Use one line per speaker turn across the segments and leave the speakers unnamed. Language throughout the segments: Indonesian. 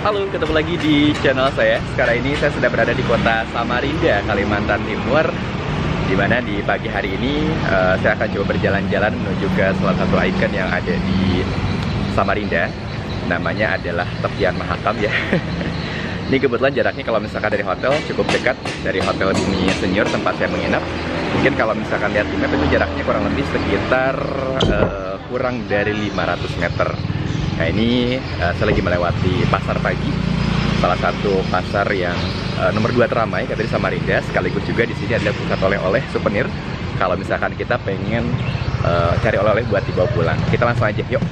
Halo, ketemu lagi di channel saya. Sekarang ini saya sudah berada di kota Samarinda, Kalimantan Timur. Dimana di pagi hari ini saya akan coba berjalan-jalan menuju ke salah satu ikon yang ada di Samarinda. Namanya adalah Tepian Mahakam ya. Ini kebetulan jaraknya kalau misalkan dari hotel cukup dekat, dari Hotel Bumi Senior tempat saya menginap. Mungkin kalau misalkan lihat di map itu jaraknya kurang lebih sekitar kurang dari 500 meter. Nah ini saya lagi melewati pasar pagi, salah satu pasar yang nomor 2 teramai kata di Samarinda. Sekaligus juga di sini ada pusat oleh-oleh souvenir. Kalau misalkan kita pengen cari oleh-oleh buat dibawa pulang, kita langsung aja, yuk.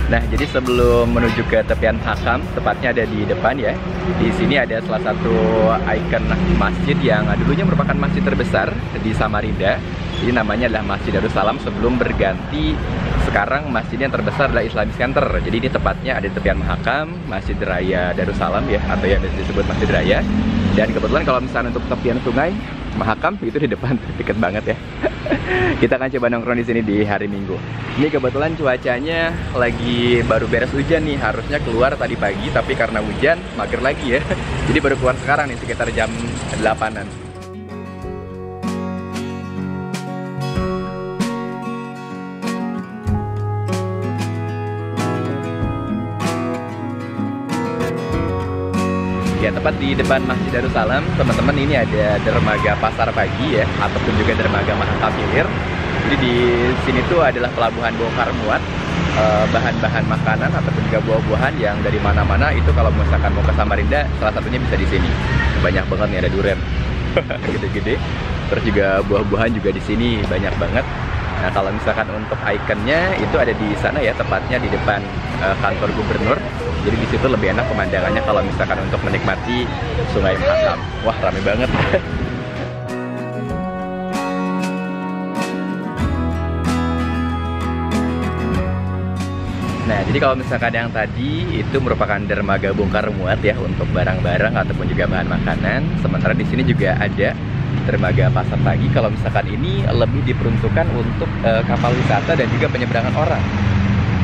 Nah, jadi sebelum menuju ke Tepian Mahakam, tepatnya ada di depan ya. Di sini ada salah satu ikon masjid yang dulunya merupakan masjid terbesar di Samarinda. Jadi namanya adalah Masjid Darussalam sebelum berganti sekarang masjid yang terbesar adalah Islamic Center. Jadi ini tepatnya ada di Tepian Mahakam, Masjid Raya Darussalam ya, atau yang disebut Masjid Raya. Dan kebetulan kalau misalnya untuk tepian sungai Mahakam itu di depan, deket banget ya. Kita akan coba nongkrong di sini di hari Minggu. Ini kebetulan cuacanya lagi baru beres hujan nih, harusnya keluar tadi pagi, tapi karena hujan mager lagi ya. Jadi baru keluar sekarang nih sekitar jam 8-an. Ya, tepat di depan Masjid Darussalam, teman-teman, ini ada dermaga pasar pagi ya, ataupun juga dermaga Mahakam Hilir. Jadi di sini tuh adalah pelabuhan bongkar muat bahan-bahan makanan ataupun juga buah-buahan yang dari mana-mana. Itu kalau misalkan mau ke Samarinda, salah satunya bisa di sini. Banyak banget nih, ada durian gede-gede. Terus juga buah-buahan juga di sini banyak banget. Nah, kalau misalkan untuk ikonnya itu ada di sana ya, tepatnya di depan kantor gubernur. Jadi di situ lebih enak pemandangannya kalau misalkan untuk menikmati Sungai Mahakam. Wah, rame banget. Nah, jadi kalau misalkan yang tadi itu merupakan dermaga bongkar muat ya untuk barang-barang ataupun juga bahan makanan. Sementara di sini juga ada dermaga pasar pagi. Kalau misalkan ini lebih diperuntukkan untuk kapal wisata dan juga penyeberangan orang.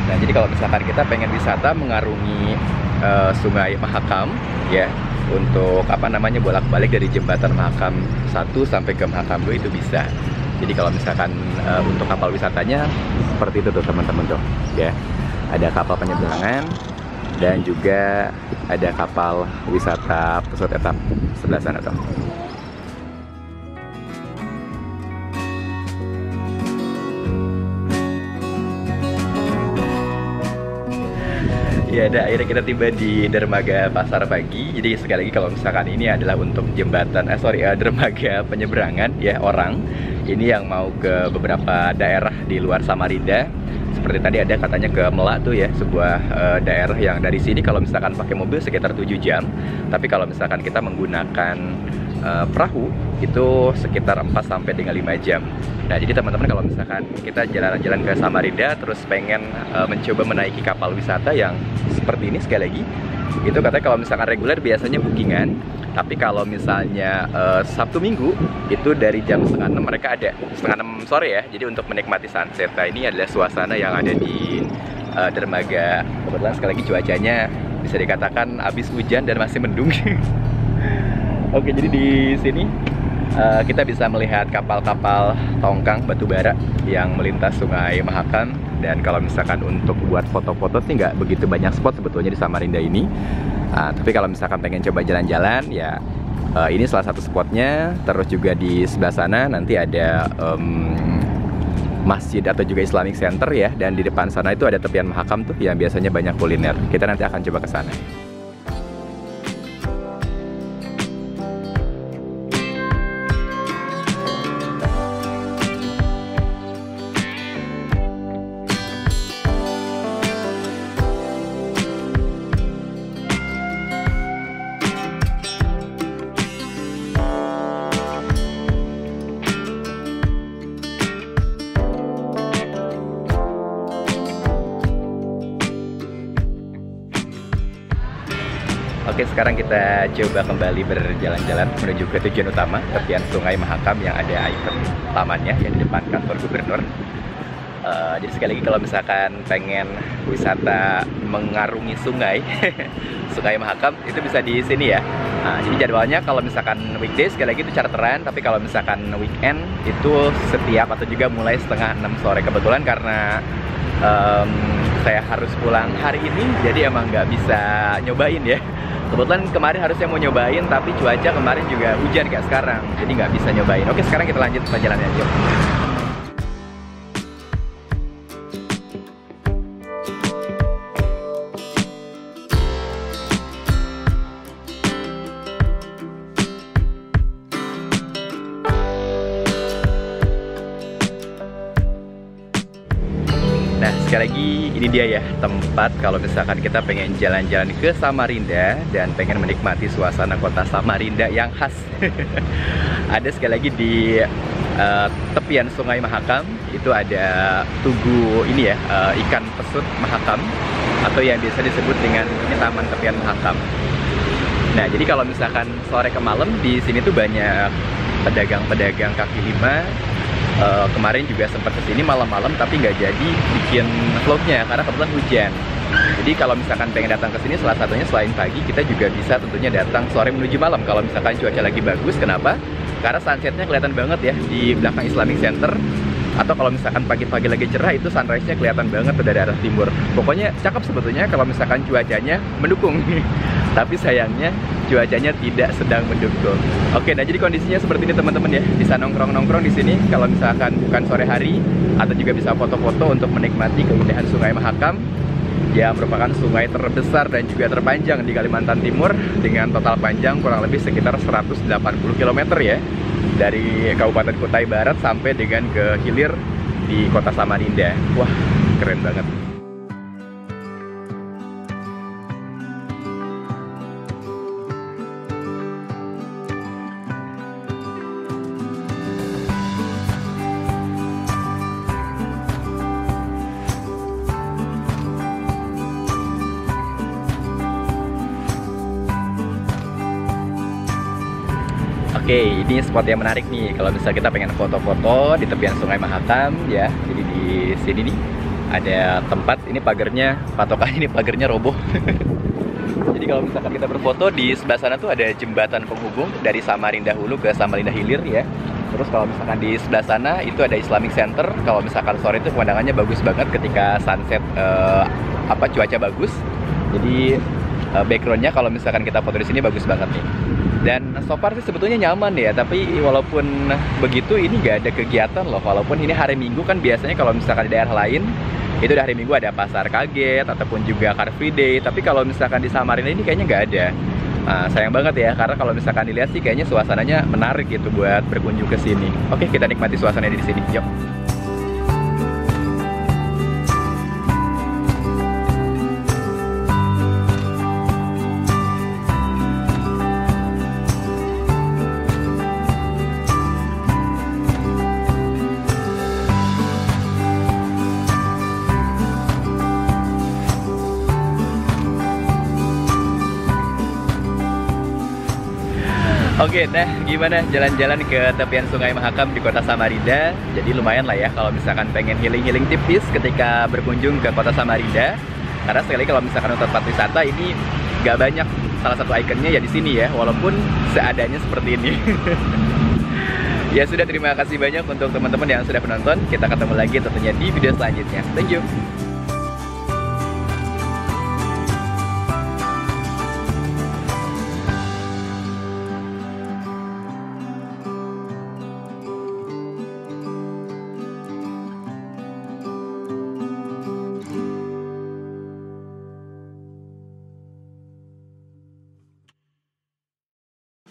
Nah, jadi kalau misalkan kita pengen wisata mengarungi Sungai Mahakam ya, untuk bolak-balik dari jembatan Mahakam 1 sampai ke Mahakam 2 itu bisa. Jadi kalau misalkan untuk kapal wisatanya seperti itu tuh teman-teman tuh ya. Ada kapal penyeberangan dan juga ada kapal wisata pesawat etap sebelah sana tuh. Ya, akhirnya kita tiba di dermaga pasar pagi. Jadi sekali lagi kalau misalkan ini adalah untuk jembatan, dermaga penyeberangan ya orang. Ini yang mau ke beberapa daerah di luar Samarinda. Seperti tadi ada katanya ke Melak tuh ya, sebuah daerah yang dari sini kalau misalkan pakai mobil sekitar 7 jam. Tapi kalau misalkan kita menggunakan perahu itu sekitar 4 sampai dengan 5 jam. Nah, jadi teman-teman kalau misalkan kita jalan-jalan ke Samarinda terus pengen mencoba menaiki kapal wisata yang seperti ini, sekali lagi itu katanya kalau misalkan reguler biasanya bookingan, tapi kalau misalnya Sabtu Minggu itu dari jam setengah 6 mereka ada, setengah 6 sore ya. Jadi untuk menikmati sunset. Nah, ini adalah suasana yang ada di dermaga. Kebetulan sekali lagi cuacanya bisa dikatakan habis hujan dan masih mendung. Oke, jadi di sini kita bisa melihat kapal-kapal tongkang batubara yang melintas Sungai Mahakam. Dan kalau misalkan untuk buat foto-foto sih nggak begitu banyak spot sebetulnya di Samarinda ini. Tapi kalau misalkan pengen coba jalan-jalan ya, ini salah satu spotnya. Terus juga di sebelah sana nanti ada masjid atau juga Islamic Center ya. Dan di depan sana itu ada Tepian Mahakam tuh yang biasanya banyak kuliner. Kita nanti akan coba ke sana. Oke, sekarang kita coba kembali berjalan-jalan menuju ke tujuan utama, tepian Sungai Mahakam yang ada ikon tamannya yang di depan kantor gubernur. Jadi sekali lagi kalau misalkan pengen wisata mengarungi sungai, Sungai Mahakam itu bisa di sini ya. Nah, jadi jadwalnya kalau misalkan weekdays sekali lagi itu charteran, tapi kalau misalkan weekend itu setiap atau juga mulai setengah 6 sore. Kebetulan karena saya harus pulang hari ini, jadi emang nggak bisa nyobain ya. Kebetulan kemarin harusnya mau nyobain, tapi cuaca kemarin juga hujan kayak sekarang, jadi nggak bisa nyobain. Oke, sekarang kita lanjut perjalanannya, yuk. Nah, sekali lagi ini dia ya tempat kalau misalkan kita pengen jalan-jalan ke Samarinda dan pengen menikmati suasana kota Samarinda yang khas. Ada sekali lagi di tepian Sungai Mahakam itu ada tugu ini ya, ikan pesut Mahakam atau yang biasa disebut dengan Taman Tepian Mahakam. Nah, jadi kalau misalkan sore ke malam di sini tuh banyak pedagang-pedagang kaki lima. Kemarin juga sempat kesini malam-malam tapi nggak jadi bikin vlognya karena kebetulan hujan. Jadi kalau misalkan pengen datang ke sini, salah satunya selain pagi kita juga bisa tentunya datang sore menuju malam kalau misalkan cuaca lagi bagus. Kenapa? Karena sunsetnya kelihatan banget ya di belakang Islamic Center. Atau kalau misalkan pagi-pagi lagi cerah itu sunrise-nya kelihatan banget dari arah timur. Pokoknya cakep sebetulnya kalau misalkan cuacanya mendukung. Tapi sayangnya cuacanya tidak sedang mendukung. Oke, nah jadi kondisinya seperti ini teman-teman ya. Bisa nongkrong-nongkrong di sini kalau misalkan bukan sore hari, atau juga bisa foto-foto untuk menikmati keindahan Sungai Mahakam yang merupakan sungai terbesar dan juga terpanjang di Kalimantan Timur dengan total panjang kurang lebih sekitar 180 km ya. Dari Kabupaten Kutai Barat sampai dengan ke hilir di kota Samarinda. Wah, keren banget. Oke, ini spot yang menarik nih kalau misalnya kita pengen foto-foto di tepian Sungai Mahakam ya. Jadi di sini nih ada tempat, ini pagarnya, patokannya ini pagarnya roboh. Jadi kalau misalkan kita berfoto di sebelah sana tuh ada jembatan penghubung dari Samarinda Hulu ke Samarinda Hilir ya. Terus kalau misalkan di sebelah sana itu ada Islamic Center. Kalau misalkan sore itu pemandangannya bagus banget ketika sunset, cuaca bagus. Jadi backgroundnya kalau misalkan kita foto di sini bagus banget nih. Dan so far sih sebetulnya nyaman ya, tapi walaupun begitu ini nggak ada kegiatan loh. Walaupun ini hari Minggu kan biasanya kalau misalkan di daerah lain itu di hari Minggu ada pasar kaget ataupun juga Car Free Day. Tapi kalau misalkan di Samarinda ini kayaknya nggak ada. Nah, sayang banget ya, karena kalau misalkan dilihat sih kayaknya suasananya menarik gitu buat berkunjung ke sini. Oke, kita nikmati suasananya di sini. Yuk. Oke, nah gimana jalan-jalan ke tepian Sungai Mahakam di kota Samarinda? Jadi lumayan lah ya kalau misalkan pengen healing-healing tipis ketika berkunjung ke kota Samarinda. Karena sekali kalau misalkan untuk tempat wisata ini nggak banyak, salah satu ikonnya ya di sini ya, walaupun seadanya seperti ini. Ya sudah, terima kasih banyak untuk teman-teman yang sudah menonton. Kita ketemu lagi tentunya di video selanjutnya. Thank you.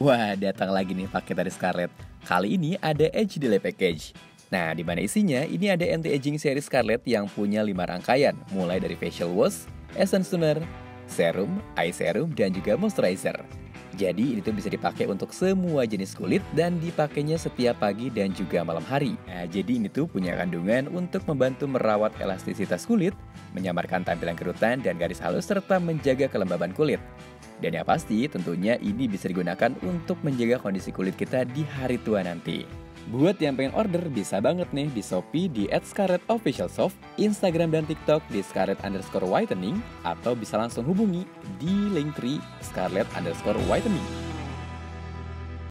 Wah, datang lagi nih paket dari Scarlett. Kali ini ada Age Delay Package. Nah, di mana isinya? Ini ada anti-aging series Scarlett yang punya 5 rangkaian, mulai dari facial wash, essence toner, serum, eye serum, dan juga moisturizer. Jadi ini tuh bisa dipakai untuk semua jenis kulit dan dipakainya setiap pagi dan juga malam hari. Nah, jadi ini tuh punya kandungan untuk membantu merawat elastisitas kulit, menyamarkan tampilan kerutan dan garis halus serta menjaga kelembaban kulit. Dan yang pasti tentunya ini bisa digunakan untuk menjaga kondisi kulit kita di hari tua nanti. Buat yang pengen order bisa banget nih di Shopee di @scarlettofficialshop, Instagram dan TikTok di @scarlett_whitening, atau bisa langsung hubungi di Linktree _whitening.